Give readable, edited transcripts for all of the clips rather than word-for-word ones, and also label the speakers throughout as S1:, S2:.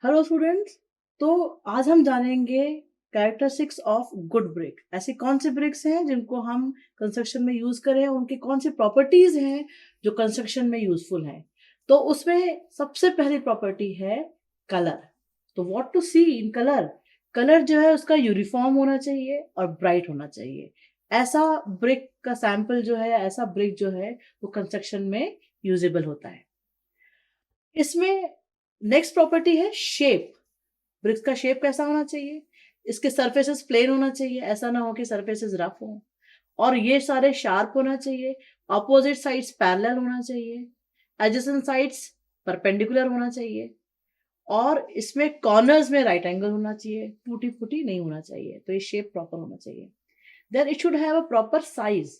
S1: Hello students. तो आज हम जानेंगे कैरेक्टरिस्टिक्स ऑफ गुड ब्रिक। ऐसे कौन से ब्रिक्स हैं जिनको हम कंस्ट्रक्शन में यूज करें, उनकी कौन सी प्रॉपर्टीज हैं जो कंस्ट्रक्शन में यूजफुल हैं। तो उसमें सबसे पहली प्रॉपर्टी है कलर। तो what to see in colour. Colour जो है उसका यूनिफॉर्म होना चाहिए और ब्राइट होना चाहिए। ऐसा ब्रिक का सैंपल जो है, ऐसा ब्रिक जो है वो कंस्ट्रक्शन में यूजेबल होता है। इसमें नेक्स्ट प्रॉपर्टी है शेप। ब्रिक्स का शेप कैसा होना चाहिए? इसके सरफेसेस प्लेन होना चाहिए, ऐसा ना हो कि सरफेसेस रफ हो। और ये सारे शार्प होना चाहिए। अपोजिट साइड्स पैरेलल होना चाहिए। एडजेसेंट साइड्स परपेंडिकुलर होना चाहिए। और इसमें कॉर्नर्स में राइट एंगल होना चाहिए, टूटी फूटी नहीं होना चाहिए। तो ये शेप प्रॉपर होना चाहिए। Then it should have a proper size.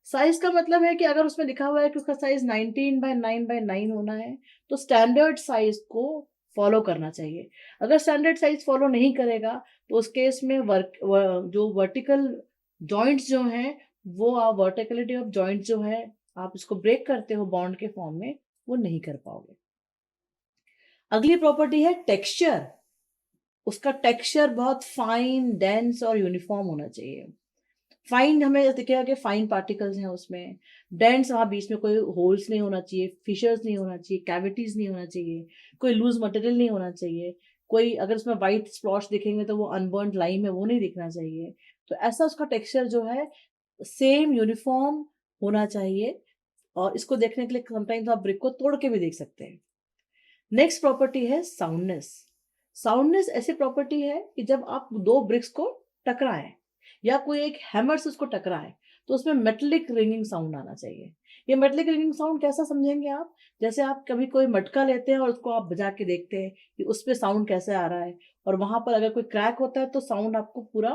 S1: Size का मतलब है कि अगर उसमें लिखा हुआ है कि उसका साइज 19 by 9 by 9 होना है, तो स्टैंडर्ड साइज को फॉलो करना चाहिए। अगर स्टैंडर्ड साइज फॉलो नहीं करेगा तो उस केस में जो वर्टिकल जॉइंट्स जो हैं, वो आप वर्टिकलिटी ऑफ जॉइंट जो है आप इसको ब्रेक करते हो बॉन्ड के फॉर्म में, वो नहीं कर पाओगे। अगली प्रॉपर्टी है टेक्सचर। उसका टेक्सचर बहुत फाइन, डेंस और यूनिफॉर्म होना चाहिए। फाइन हमें दिखेगा कि फाइन पार्टिकल्स हैं उसमें। डेंट्स, वहाँ बीच में कोई होल्स नहीं होना चाहिए, फिशर्स नहीं होना चाहिए, कैविटीज नहीं होना चाहिए, कोई लूज मटेरियल नहीं होना चाहिए, कोई अगर उसमें वाइट स्प्लॉट्स दिखेंगे तो वो अनबर्न्ड लाइन में वो नहीं दिखना चाहिए। तो ऐसा उसका टेक्सचर जो है सेम यूनिफॉर्म होना चाहिए। और इसको देखने के लिए समटाइम्स आप ब्रिक को तोड़ के भी देख सकते हैं। नेक्स्ट प्रॉपर्टी है साउंडनेस। साउंडनेस ऐसी प्रॉपर्टी है कि जब आप दो ब्रिक्स को टकराएं या कोई एक हैमर से उसको टकराए तो उसमें मेटलिक रिंगिंग साउंड आना चाहिए। ये मेटलिक रिंगिंग साउंड कैसा समझेंगे आप? जैसे आप कभी कोई मटका लेते हैं और उसको आप बजा के देखते हैं कि उस पे साउंड कैसे आ रहा है, और वहां पर अगर कोई क्रैक होता है तो साउंड आपको पूरा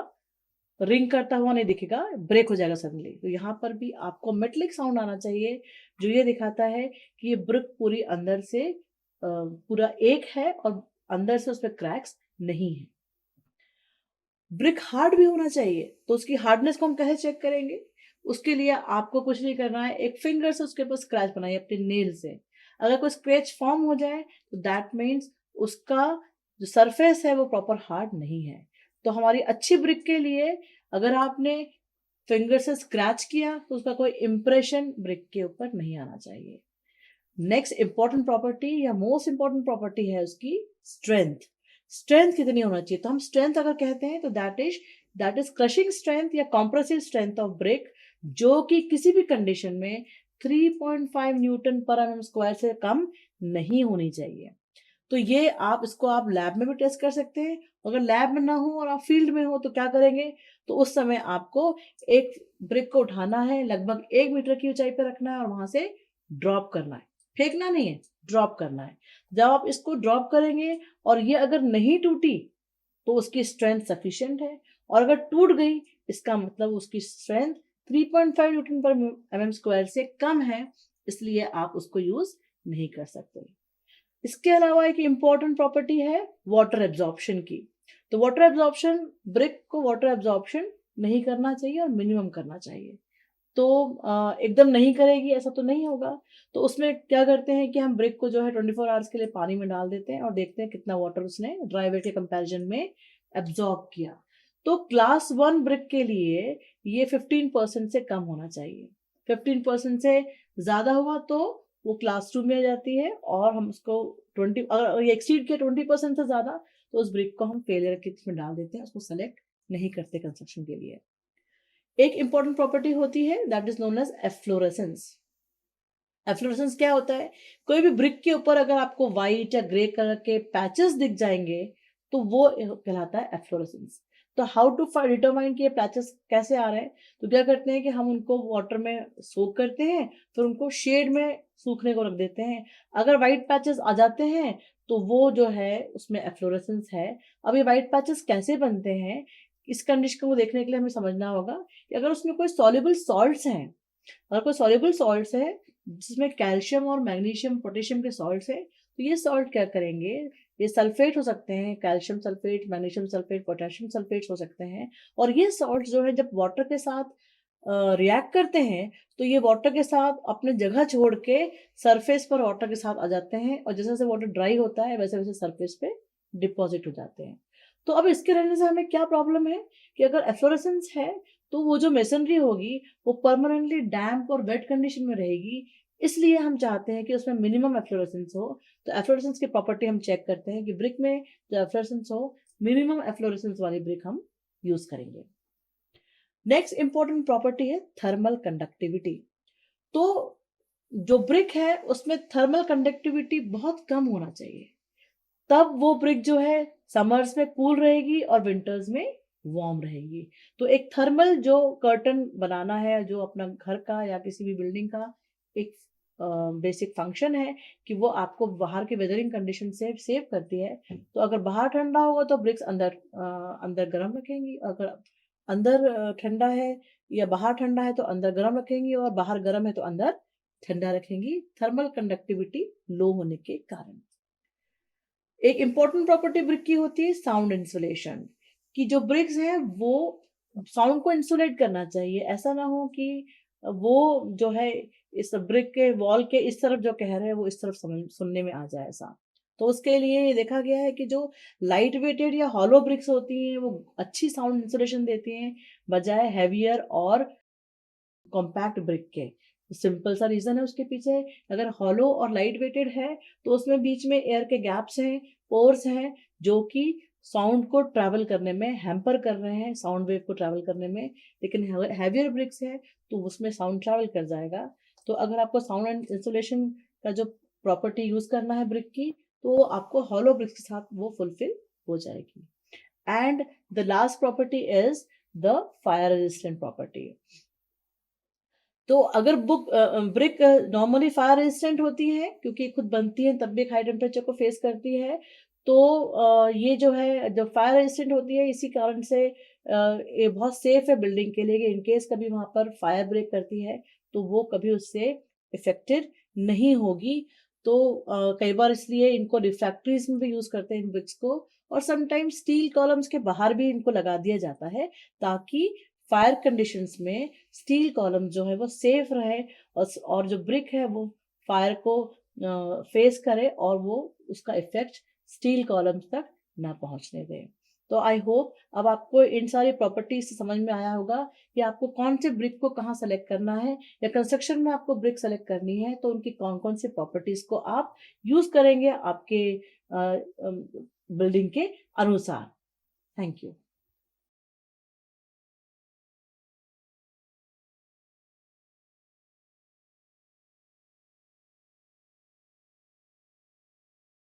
S1: रिंग करता हुआ नहीं दिखेगा, ब्रेक हो जाएगा सडनली। तो यहाँ पर भी आपको मेटलिक साउंड आना चाहिए जो ये दिखाता है कि ये ब्रिक पूरी अंदर से पूरा एक है और अंदर से उसमें क्रैक्स नहीं है। ब्रिक हार्ड भी होना चाहिए। तो उसकी हार्डनेस को हम कैसे चेक करेंगे? उसके लिए आपको कुछ नहीं करना है, एक फिंगर से उसके ऊपर स्क्रैच बनाइए अपने नेल से। अगर कोई स्क्रैच फॉर्म हो जाए तो दैट मीन्स उसका जो सरफेस है वो प्रॉपर हार्ड नहीं है। तो हमारी अच्छी ब्रिक के लिए अगर आपने फिंगर से स्क्रैच किया तो उसका कोई इंप्रेशन ब्रिक के ऊपर नहीं आना चाहिए। नेक्स्ट इंपॉर्टेंट प्रॉपर्टी या मोस्ट इंपॉर्टेंट प्रॉपर्टी है उसकी स्ट्रेंथ। स्ट्रेंथ कितनी होना चाहिए? तो हम स्ट्रेंथ अगर कहते हैं तो दैट इज क्रशिंग स्ट्रेंथ या कॉम्प्रेसिव स्ट्रेंथ ऑफ ब्रिक, जो कि किसी भी कंडीशन में 3.5 न्यूटन पर एम स्क्वायर से कम नहीं होनी चाहिए। तो ये आप लैब में भी टेस्ट कर सकते हैं। अगर लैब में ना हो और आप फील्ड में हो तो क्या करेंगे? तो उस समय आपको एक ब्रिक को उठाना है, लगभग 1 मीटर की ऊंचाई पर रखना है और वहां से ड्रॉप करना है। फेंकना नहीं है, ड्रॉप करना है। जब आप इसको ड्रॉप करेंगे और ये अगर नहीं टूटी तो उसकी स्ट्रेंथ सफिशिएंट है, और अगर टूट गई इसका मतलब उसकी स्ट्रेंथ 3.5 न्यूटन पर एम स्क्वायर से कम है, इसलिए आप उसको यूज नहीं कर सकते। इसके अलावा एक इंपॉर्टेंट प्रॉपर्टी है वाटर एब्जॉर्प्शन की। तो वाटर एब्जॉर्प्शन, ब्रिक को वाटर एब्जॉर्प्शन नहीं करना चाहिए और मिनिमम करना चाहिए। तो एकदम नहीं करेगी ऐसा तो नहीं होगा। तो उसमें क्या करते हैं कि हम ब्रिक को जो है 24 आवर्स के लिए पानी में डाल देते हैं और देखते हैं कितना वाटर उसने ड्राई वेट के कंपैरिजन में एब्जॉर्ब किया। तो क्लास 1 ब्रिक के लिए ये 15% से कम होना चाहिए। 15% से ज्यादा हुआ तो वो क्लास 2 में आ जाती है, और हम उसको 20, अगर ये एक्सीड किया 20% से ज्यादा, तो उस ब्रिक को हम फेलियर के इसमें डाल देते हैं, उसको सेलेक्ट नहीं करते कंस्ट्रक्शन के लिए। एक इंपॉर्टेंट प्रॉपर्टी होती है that is known as efflorescence. Efflorescence क्या होता है? कोई भी ब्रिक के ऊपर अगर आपको व्हाइट या ग्रे कलर के पैचेस दिख जाएंगे तो वो कहलाता है एफ्लोरेसेंस। तो हाउ टू डिटरमाइन कि ये पैचेस कैसे आ रहे हैं? तो क्या करते हैं कि हम उनको वाटर में सोक करते हैं, फिर उनको शेड में सूखने को रख देते हैं। अगर व्हाइट पैचेस आ जाते हैं तो वो जो है उसमें एफ्लोरेसेंस है। अब ये व्हाइट पैचेस कैसे बनते हैं, इस कंडीशन को देखने के लिए हमें समझना होगा कि अगर उसमें कोई सॉल्युबल सॉल्ट्स हैं, अगर कोई सॉल्युबल सॉल्ट्स है जिसमें कैल्शियम और मैग्नीशियम पोटेशियम के सॉल्ट्स है, तो ये सॉल्ट क्या करेंगे? ये सल्फेट हो सकते हैं, calcium sulphate, magnesium sulphate, potassium sulphate हो सकते हैं। और ये सॉल्ट जो है जब वाटर के साथ रिएक्ट करते हैं तो ये वाटर के साथ अपने जगह छोड़ के सरफेस पर वाटर के साथ आ जाते हैं, और जैसे जैसे वाटर ड्राई होता है वैसे वैसे सरफेस पे डिपॉजिट हो जाते हैं। तो अब इसके रहने से हमें क्या प्रॉब्लम है कि अगर एफ्लोरेसेंस है तो वो जो मेसनरी होगी वो परमानेंटली डैम्प और वेट कंडीशन में रहेगी। इसलिए हम चाहते हैं कि उसमें मिनिमम एफ्लोरेसेंस हो। तो एफ्लोरेसेंस की प्रॉपर्टी हम चेक करते हैं कि ब्रिक में जो एफ्लोरेसेंस हो, मिनिमम एफ्लोरेसेंस वाली ब्रिक हम यूज करेंगे। नेक्स्ट इंपॉर्टेंट प्रॉपर्टी है थर्मल कंडक्टिविटी। तो जो ब्रिक है उसमें थर्मल कंडक्टिविटी बहुत कम होना चाहिए, तब वो ब्रिक जो है समर्स में कूल रहेगी और विंटर्स में वार्म रहेगी। तो एक थर्मल जो कर्टन बनाना है, जो अपना घर का या किसी भी बिल्डिंग का एक बेसिक फंक्शन है कि वो आपको बाहर के वेदरिंग कंडीशन से सेव करती है। तो अगर बाहर ठंडा होगा तो ब्रिक्स अंदर गर्म रखेंगी, अगर अंदर ठंडा है या बाहर ठंडा है तो अंदर गर्म रखेंगी, और बाहर गर्म है तो अंदर ठंडा रखेंगी, थर्मल कंडक्टिविटी लो होने के कारण। एक इंपॉर्टेंट प्रॉपर्टी ब्रिक की होती है साउंड इंसुलेशन, कि जो ब्रिक्स हैं वो साउंड को इंसुलेट करना चाहिए। ऐसा ना हो कि वो जो है इस ब्रिक के वॉल के इस तरफ जो कह रहे हैं वो इस तरफ सुनने में आ जाए ऐसा। तो उसके लिए देखा गया है कि जो लाइट वेटेड या हॉलो ब्रिक्स होती हैं वो अच्छी साउंड इंसुलेशन देती हैं बजाय हैवियर और कॉम्पैक्ट ब्रिक के। सिंपल सा रीजन है उसके पीछे। अगर हॉलो और लाइट वेटेड है तो उसमें बीच में एयर के गैप्स हैं, पोर्स हैं, जो कि साउंड को ट्रैवल करने में हैम्पर कर रहे हैं, साउंड वेव को ट्रैवल करने में। लेकिन हैवियर ब्रिक्स है तो उसमें साउंड ट्रैवल कर जाएगा। तो अगर आपको साउंड एंड इंसुलेशन का जो प्रॉपर्टी यूज करना है ब्रिक की, तो आपको हॉलो ब्रिक्स के साथ वो फुलफिल हो जाएगी। And the last property is the fire resistant property. तो अगर ब्रिक नॉर्मली फायर रेजिस्टेंट होती है क्योंकि खुद बनती है तब भी एक हाई टेम्परेचर को फेस करती है, तो ये जो है जब फायर रेजिस्टेंट होती है इसी कारण से ये बहुत सेफ है बिल्डिंग के लिए कि इनकेस कभी वहां पर फायर ब्रेक करती है तो वो कभी उससे इफेक्टेड नहीं होगी। तो कई बार इसलिए इनको रिफ्रैक्टरीज में भी यूज करते हैं इन ब्रिक्स को, और समटाइम्स स्टील कॉलम्स के बाहर भी इनको लगा दिया जाता है ताकि फायर कंडीशंस में स्टील कॉलम जो है वो सेफ रहे, और जो ब्रिक है वो फायर को फेस करे और वो उसका इफेक्ट स्टील कॉलम्स तक ना पहुंचने दे। तो आई होप अब आपको इन सारी प्रॉपर्टीज से समझ में आया होगा कि आपको कौन से ब्रिक को कहाँ सेलेक्ट करना है, या कंस्ट्रक्शन में आपको ब्रिक सेलेक्ट करनी है तो उनकी कौन कौन सी प्रॉपर्टीज को आप यूज करेंगे आपके बिल्डिंग के अनुसार। Thank you.